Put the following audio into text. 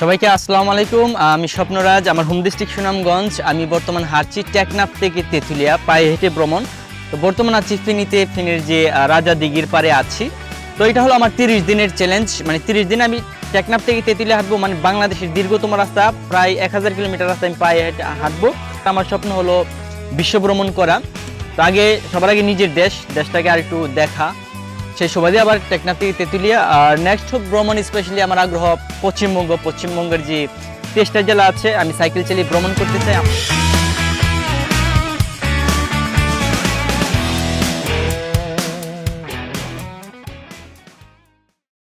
সবাইকে আসসালামু আলাইকুম। আমি স্বপ্নরাজ, আমার হোম ডিস্ট্রিক্ট সুনামগঞ্জ। আমি বর্তমান হাঁটছি টেকনাফ থেকে তেঁতুলিয়া পায়ে হেঁটে ভ্রমণ। তো বর্তমান আছি ফেনীতে, ফেনীর যে রাজা দিঘির পারে আছি। তো এটা হলো আমার 30 দিনের চ্যালেঞ্জ, মানে 30 দিন আমি টেকনাফ থেকে তেঁতুলিয়া হাঁটবো, মানে বাংলাদেশের দীর্ঘতম রাস্তা, প্রায় 1000 কিলোমিটার রাস্তা আমি পায়ে হেঁটে হাঁটবো। আমার স্বপ্ন হলো বিশ্ব ভ্রমণ করা। তো সবার আগে নিজের দেশটাকে আর একটু দেখা, সেই সুবাদে আবার টেকনাফ থেকে তেঁতুলিয়া। আর নেক্সট ভ্রমণ স্পেশালি আমার আগ্রহ পশ্চিমবঙ্গের যে 23টা জেলা আছে, আমি সাইকেল চালিয়ে ভ্রমণ করতে চাই।